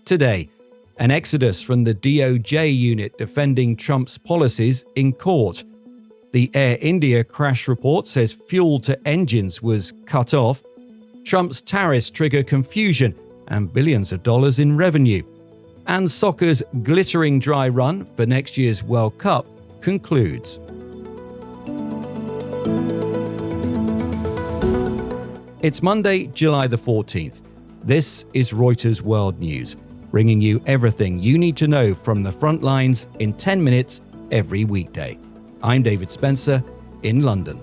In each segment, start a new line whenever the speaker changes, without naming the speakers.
Today, an exodus from the DOJ unit defending Trump's policies in court. The Air India crash report says fuel to engines was cut off. Trump's tariffs trigger confusion and billions of dollars in revenue. And soccer's glittering dry run for next year's World Cup concludes. It's Monday, July the 14th. This is Reuters World News, bringing you everything you need to know from the front lines in 10 minutes every weekday. I'm David Spencer in London.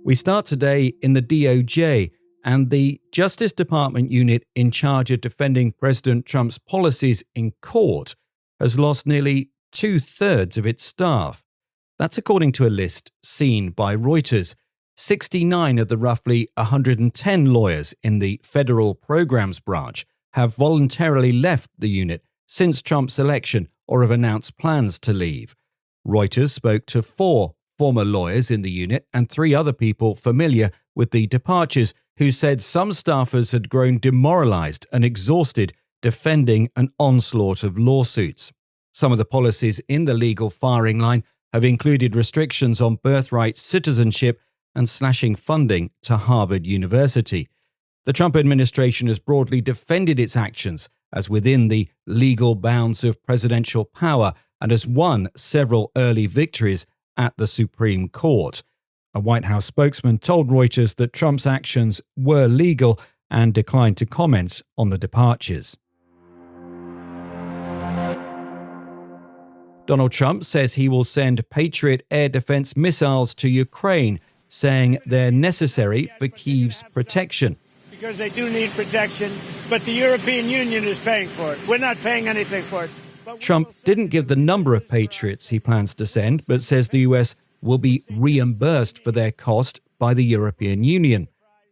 We start today in the DOJ, and the Justice Department unit in charge of defending President Trump's policies in court has lost nearly 2/3 of its staff. That's according to a list seen by Reuters. 69 of the roughly 110 lawyers in the federal programs branch have voluntarily left the unit since Trump's election or have announced plans to leave. Reuters spoke to 4 former lawyers in the unit and 3 other people familiar with the departures who said some staffers had grown demoralized and exhausted defending an onslaught of lawsuits. Some of the policies in the legal firing line have included restrictions on birthright citizenship and slashing funding to Harvard University. The Trump administration has broadly defended its actions as within the legal bounds of presidential power and has won several early victories at the Supreme Court. A White House spokesman told Reuters that Trump's actions were legal and declined to comment on the departures. Donald Trump says he will send Patriot air defense missiles to Ukraine, saying they're necessary for Kyiv's protection.
Because they do need protection, but the European Union is paying for it. We're not paying anything for it.
Trump didn't give the number of Patriots he plans to send, but says the US will be reimbursed for their cost by the European Union.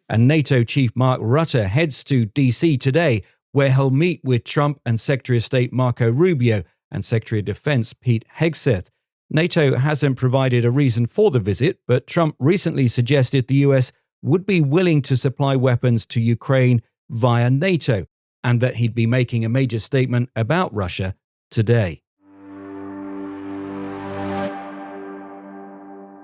And NATO Chief Mark Rutte heads to DC today, where he'll meet with Trump and Secretary of State Marco Rubio and Secretary of Defense Pete Hegseth. NATO hasn't provided a reason for the visit, but Trump recently suggested the US would be willing to supply weapons to Ukraine via NATO, and that he'd be making a major statement about Russia today.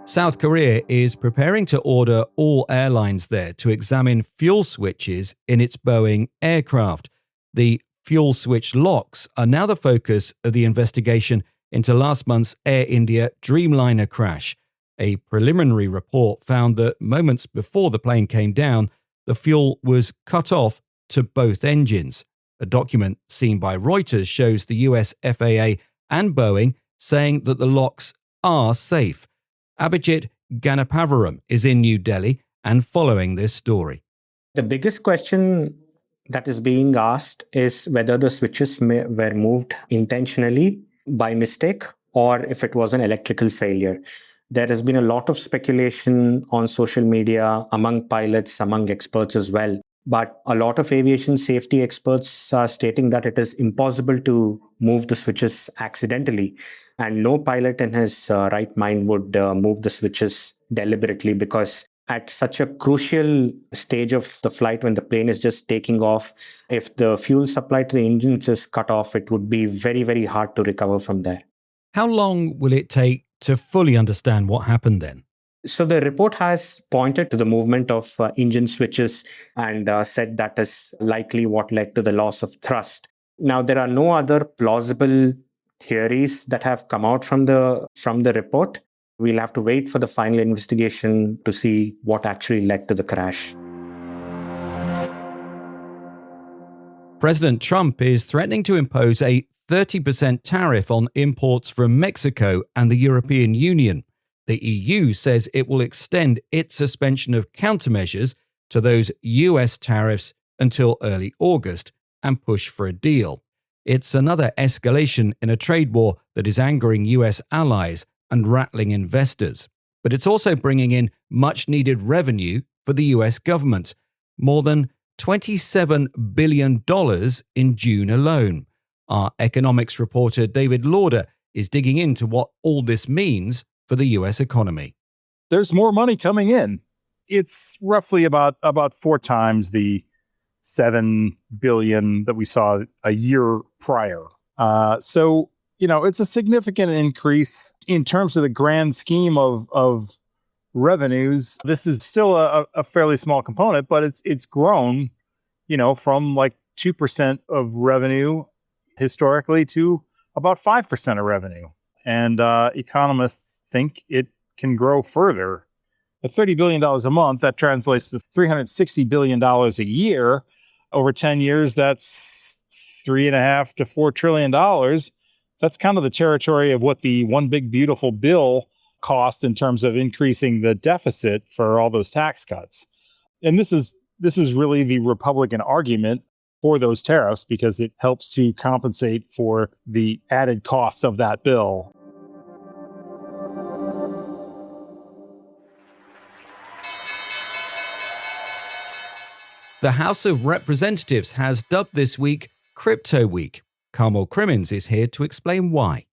South Korea is preparing to order all airlines there to examine fuel switches in its Boeing aircraft. The fuel switch locks are now the focus of the investigation into last month's Air India Dreamliner crash. A preliminary report found that moments before the plane came down, the fuel was cut off to both engines. A document seen by Reuters shows the US FAA and Boeing saying that the locks are safe. Abhijit Ganapavaram is in New Delhi and following this story.
The biggest question that is being asked is whether the switches were moved intentionally by mistake or if it was an electrical failure. There has been a lot of speculation on social media among pilots, among experts as well. But a lot of aviation safety experts are stating that it is impossible to move the switches accidentally. And no pilot in his right mind would move the switches deliberately, because at such a crucial stage of the flight when the plane is just taking off, if the fuel supply to the engines is cut off, it would be very, very hard to recover from there.
How long will it take to fully understand what happened then?
So the report has pointed to the movement of engine switches and said that is likely what led to the loss of thrust. Now, there are no other plausible theories that have come out from the report. We'll have to wait for the final investigation to see what actually led to the crash.
President Trump is threatening to impose a 30% tariff on imports from Mexico and the European Union. The EU says it will extend its suspension of countermeasures to those US tariffs until early August and push for a deal. It's another escalation in a trade war that is angering US allies and rattling investors. But it's also bringing in much-needed revenue for the US government, more than $27 billion in June alone. Our economics reporter David Lauder is digging into what all this means for the US economy.
there's more money coming in. It's roughly about 4 times the $7 billion that we saw a year prior. So, it's a significant increase in terms of the grand scheme of revenues. This is still a fairly small component, but it's grown, from like 2% of revenue historically to about 5% of revenue. And economists think it can grow further. At $30 billion a month, that translates to $360 billion a year. Over 10 years, that's $3.5 to $4 trillion. That's kind of the territory of what the one big beautiful bill cost in terms of increasing the deficit for all those tax cuts. And this is really the Republican argument for those tariffs, because it helps to compensate for the added costs of that bill.
The House of Representatives has dubbed this week Crypto Week. Carmel Crimmins is here to explain why.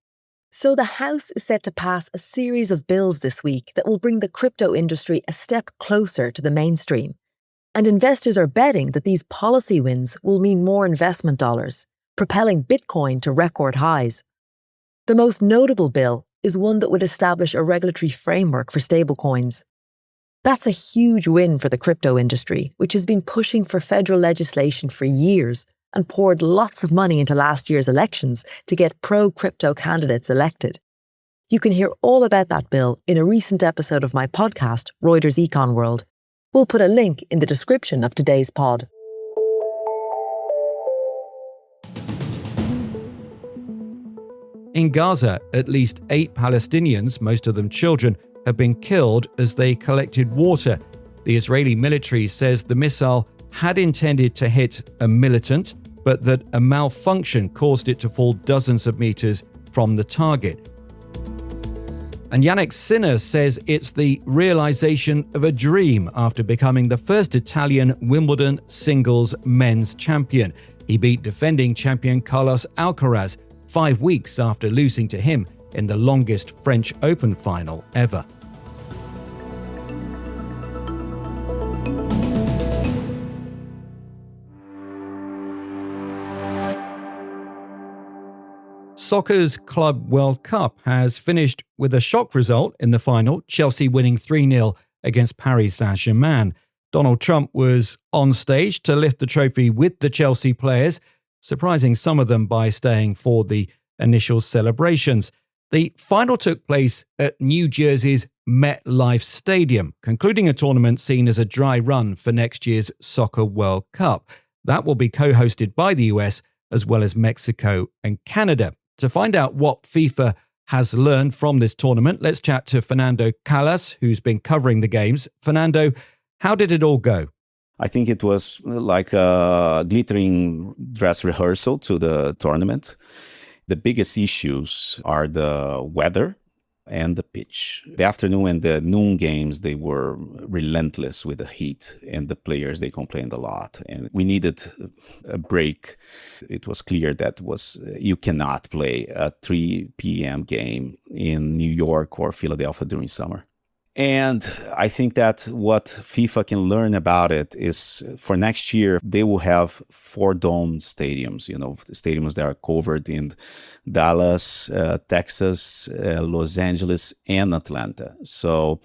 So the House is set to pass a series of bills this week that will bring the crypto industry a step closer to the mainstream. And investors are betting that these policy wins will mean more investment dollars, propelling Bitcoin to record highs. The most notable bill is one that would establish a regulatory framework for stablecoins. That's a huge win for the crypto industry, which has been pushing for federal legislation for years and poured lots of money into last year's elections to get pro-crypto candidates elected. You can hear all about that bill in a recent episode of my podcast, Reuters Econ World. We'll put a link in the description of today's pod.
In Gaza, at least 8 Palestinians, most of them children, have been killed as they collected water. The Israeli military says the missile had intended to hit a militant, but that a malfunction caused it to fall dozens of meters from the target. And Yannick Sinner says it's the realization of a dream after becoming the first Italian Wimbledon singles men's champion. He beat defending champion Carlos Alcaraz 5 weeks after losing to him in the longest French Open final ever. Soccer's Club World Cup has finished with a shock result in the final, Chelsea winning 3-0 against Paris Saint-Germain. Donald Trump was on stage to lift the trophy with the Chelsea players, surprising some of them by staying for the initial celebrations. The final took place at New Jersey's MetLife Stadium, concluding a tournament seen as a dry run for next year's Soccer World Cup. That will be co-hosted by the US as well as Mexico and Canada. To find out what FIFA has learned from this tournament, let's chat to Fernando Callas, who's been covering the games. Fernando, how did it all go?
I think it was like a glittering dress rehearsal to the tournament. The biggest issues are the weather and the pitch. The afternoon and the noon games, they were relentless with the heat, and the players, they complained a lot. And we needed a break. It was clear that you cannot play a 3 p.m. game in New York or Philadelphia during summer. And I think that what FIFA can learn about it is for next year, they will have 4 dome stadiums, stadiums that are covered in Dallas, Texas, Los Angeles, and Atlanta. So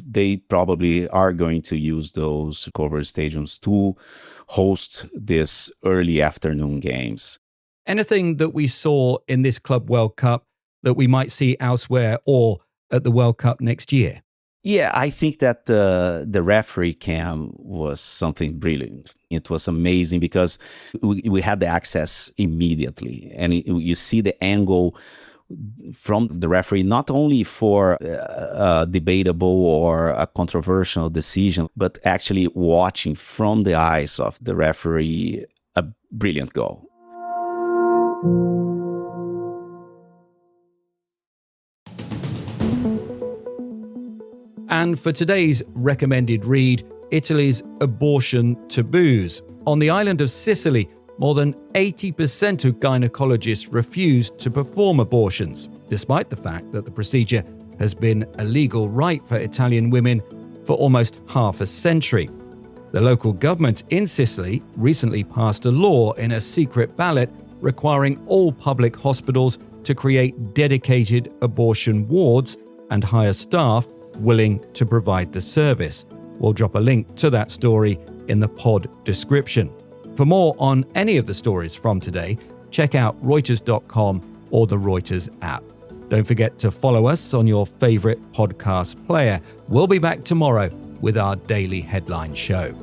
they probably are going to use those covered stadiums to host this early afternoon games.
Anything that we saw in this Club World Cup that we might see elsewhere or at the World Cup next year?
Yeah, I think that the referee cam was something brilliant. It was amazing because we had the access immediately. And you see the angle from the referee, not only for a debatable or a controversial decision, but actually watching from the eyes of the referee a brilliant goal.
And for today's recommended read, Italy's abortion taboos. On the island of Sicily, more than 80% of gynecologists refused to perform abortions, despite the fact that the procedure has been a legal right for Italian women for almost half a century. The local government in Sicily recently passed a law in a secret ballot requiring all public hospitals to create dedicated abortion wards and hire staff willing to provide the service. We'll drop a link to that story in the pod description. For more on any of the stories from today, check out Reuters.com or the Reuters app. Don't forget to follow us on your favorite podcast player. We'll be back tomorrow with our daily headline show.